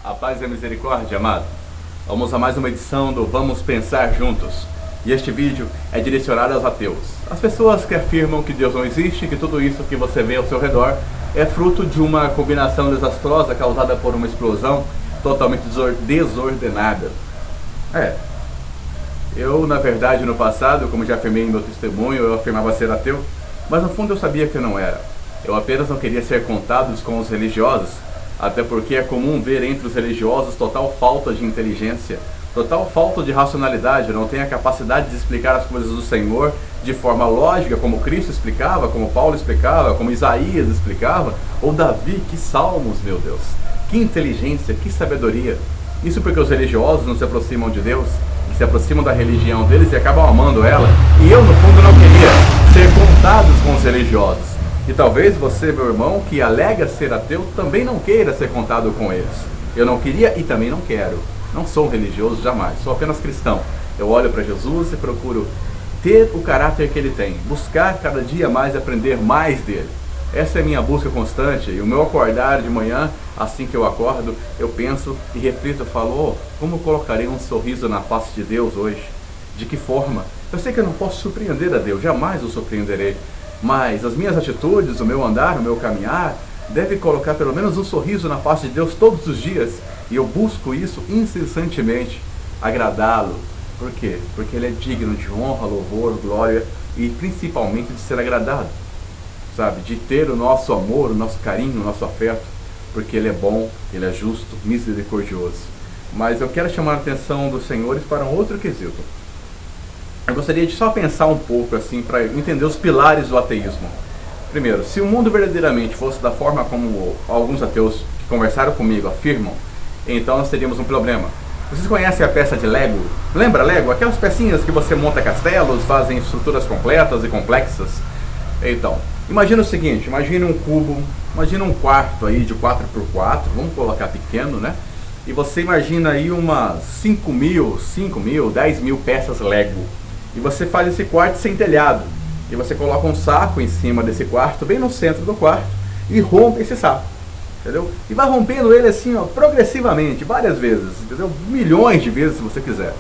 A paz e a misericórdia, amado. Vamos a mais uma edição do Vamos Pensar Juntos. E este vídeo é direcionado aos ateus. As pessoas que afirmam que Deus não existe, que tudo isso que você vê ao seu redor é fruto de uma combinação desastrosa causada por uma explosão totalmente desordenada. Eu, na verdade, no passado, como já afirmei em meu testemunho, eu afirmava ser ateu, mas no fundo eu sabia que eu não era. Eu apenas não queria ser contados com os religiosos, até porque é comum ver entre os religiosos total falta de inteligência, total falta de racionalidade, não tem a capacidade de explicar as coisas do Senhor de forma lógica, como Cristo explicava, como Paulo explicava, como Isaías explicava, ou Davi. Que salmos, meu Deus! Que inteligência, que sabedoria! Isso porque os religiosos não se aproximam de Deus, se aproximam da religião deles e acabam amando ela. E eu, no fundo, não queria ser contados com os religiosos. E talvez você, meu irmão, que alega ser ateu, também não queira ser contado com eles. Eu não queria e também não quero. Não sou religioso jamais, sou apenas cristão. Eu olho para Jesus e procuro ter o caráter que ele tem, buscar cada dia mais aprender mais dele. Essa é a minha busca constante, e o meu acordar de manhã, assim que eu acordo, eu penso e reflito, eu falo, como eu colocarei um sorriso na face de Deus hoje? De que forma? Eu sei que eu não posso surpreender a Deus, jamais o surpreenderei, mas as minhas atitudes, o meu andar, o meu caminhar, deve colocar pelo menos um sorriso na face de Deus todos os dias, e eu busco isso incessantemente, agradá-lo. Por quê? Porque ele é digno de honra, louvor, glória e principalmente de ser agradado. Sabe, de ter o nosso amor, o nosso carinho, o nosso afeto, porque ele é bom, ele é justo, misericordioso. Mas eu quero chamar a atenção dos senhores para um outro quesito. Eu gostaria de só pensar um pouco assim, para entender os pilares do ateísmo. Primeiro, se o mundo verdadeiramente fosse da forma como alguns ateus que conversaram comigo afirmam, então nós teríamos um problema. Vocês conhecem a peça de Lego? Lembra Lego? Aquelas pecinhas que você monta castelos, fazem estruturas completas e complexas? Então, imagina o seguinte, imagina um cubo, imagina um quarto aí de 4x4, vamos colocar pequeno, né? E você imagina aí umas 5 mil, 10 mil peças Lego. E você faz esse quarto sem telhado. E você coloca um saco em cima desse quarto, bem no centro do quarto, e rompe esse saco, entendeu? E vai rompendo ele assim, progressivamente, várias vezes, entendeu? Milhões de vezes se você quiser.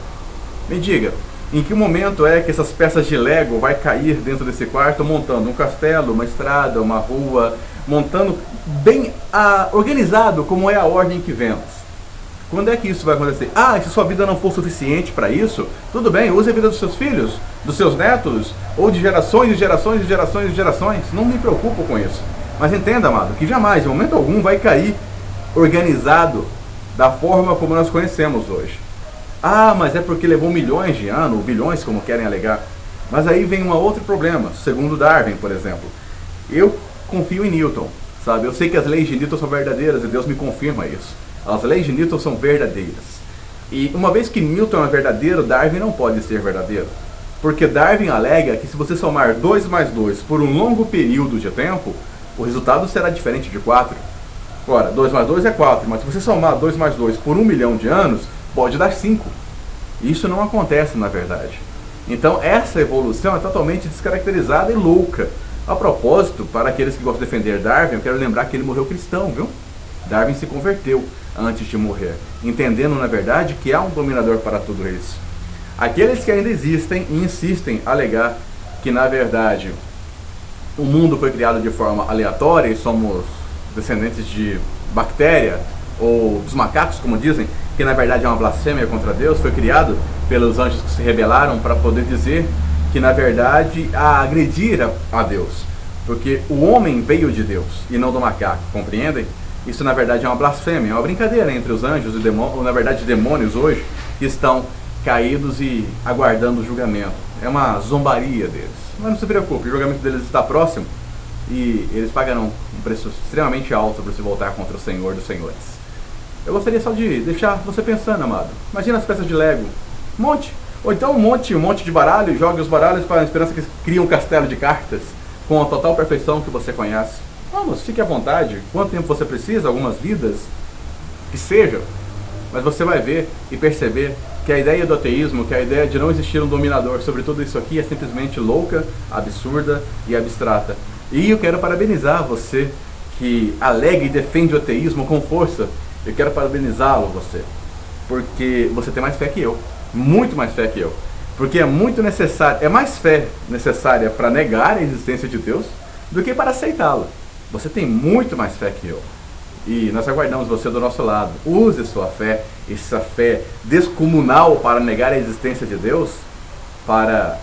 Me diga, em que momento é que essas peças de Lego vai cair dentro desse quarto, montando um castelo, uma estrada, uma rua, montando bem organizado como é a ordem que vemos? Quando é que isso vai acontecer? Se sua vida não for suficiente para isso, tudo bem, use a vida dos seus filhos, dos seus netos, ou de gerações e gerações e gerações e gerações. Não me preocupo com isso. Mas entenda, amado, que jamais, em momento algum, vai cair organizado da forma como nós conhecemos hoje. Mas é porque levou milhões de anos, ou bilhões, como querem alegar. Mas aí vem um outro problema, segundo Darwin, por exemplo. Eu confio em Newton, sabe? Eu sei que as leis de Newton são verdadeiras e Deus me confirma isso. As leis de Newton são verdadeiras. E uma vez que Newton é verdadeiro, Darwin não pode ser verdadeiro. Porque Darwin alega que se você somar 2 mais 2 por um longo período de tempo, o resultado será diferente de 4. Ora, 2 mais 2 é 4, mas se você somar 2 mais 2 por 1 milhão de anos, pode dar 5. Isso não acontece na verdade. Então essa evolução é totalmente descaracterizada e louca. A propósito, para aqueles que gostam de defender Darwin, eu quero lembrar que ele morreu cristão, viu? Darwin se converteu antes de morrer, entendendo na verdade que há um dominador para tudo isso. Aqueles que ainda existem e insistem a alegar que na verdade o mundo foi criado de forma aleatória e somos descendentes de bactéria ou dos macacos, como dizem, que na verdade é uma blasfêmia contra Deus, foi criado pelos anjos que se rebelaram para poder dizer que na verdade agredir a Deus, porque o homem veio de Deus e não do macaco, compreendem? Isso na verdade é uma blasfêmia, é uma brincadeira entre os anjos e demônios, ou na verdade demônios hoje, que estão caídos e aguardando o julgamento. É uma zombaria deles. Mas não se preocupe, o julgamento deles está próximo e eles pagarão um preço extremamente alto para se voltar contra o Senhor dos Senhores. Eu gostaria só de deixar você pensando, amado. Imagina as peças de Lego, monte, ou então um monte de baralho, e jogue os baralhos para a esperança que crie um castelo de cartas com a total perfeição que você conhece. Vamos, fique à vontade, quanto tempo você precisa, algumas vidas, que seja, mas você vai ver e perceber que a ideia do ateísmo, que a ideia de não existir um dominador sobre tudo isso aqui é simplesmente louca, absurda e abstrata. E eu quero parabenizar você que alega e defende o ateísmo com força Eu quero parabenizá-lo, você, porque você tem mais fé que eu, muito mais fé que eu. Porque é muito necessário, é mais fé necessária para negar a existência de Deus do que para aceitá-lo. Você tem muito mais fé que eu. E nós aguardamos você do nosso lado. Use sua fé, essa fé descomunal para negar a existência de Deus, para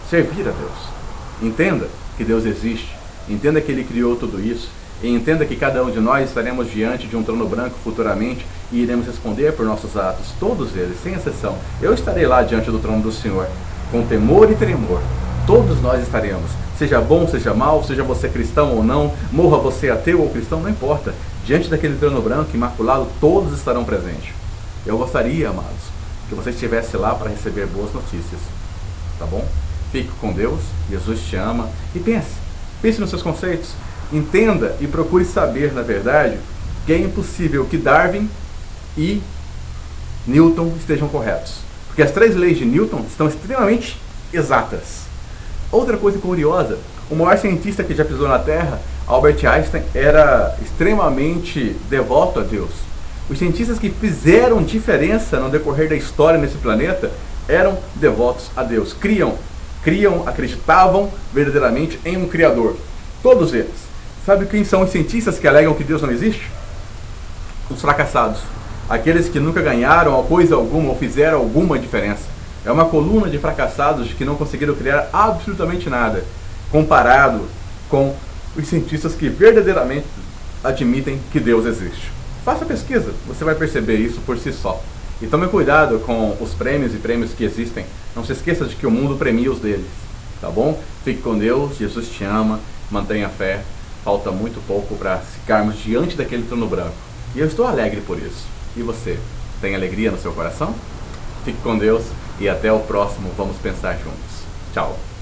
servir a Deus. Entenda que Deus existe. Entenda que Ele criou tudo isso. E entenda que cada um de nós estaremos diante de um trono branco futuramente e iremos responder por nossos atos, todos eles, sem exceção. Eu estarei lá diante do trono do Senhor, com temor e tremor. Todos nós estaremos. Seja bom, seja mal, seja você cristão ou não, morra você ateu ou cristão, não importa. Diante daquele trono branco, imaculado, todos estarão presentes. Eu gostaria, amados, que você estivesse lá para receber boas notícias. Tá bom? Fique com Deus, Jesus te ama. E pense nos seus conceitos. Entenda e procure saber, na verdade, que é impossível que Darwin e Newton estejam corretos. Porque as 3 leis de Newton estão extremamente exatas. Outra coisa curiosa, o maior cientista que já pisou na Terra, Albert Einstein, era extremamente devoto a Deus. Os cientistas que fizeram diferença no decorrer da história nesse planeta eram devotos a Deus. Criam, acreditavam verdadeiramente em um Criador. Todos eles. Sabe quem são os cientistas que alegam que Deus não existe? Os fracassados. Aqueles que nunca ganharam coisa alguma ou fizeram alguma diferença. É uma coluna de fracassados que não conseguiram criar absolutamente nada, comparado com os cientistas que verdadeiramente admitem que Deus existe. Faça pesquisa, você vai perceber isso por si só. E tome cuidado com os prêmios e prêmios que existem. Não se esqueça de que o mundo premia os deles. Tá bom? Fique com Deus, Jesus te ama, mantenha fé. Falta muito pouco para ficarmos diante daquele trono branco. E eu estou alegre por isso. E você? Tem alegria no seu coração? Fique com Deus e até o próximo Vamos Pensar Juntos. Tchau!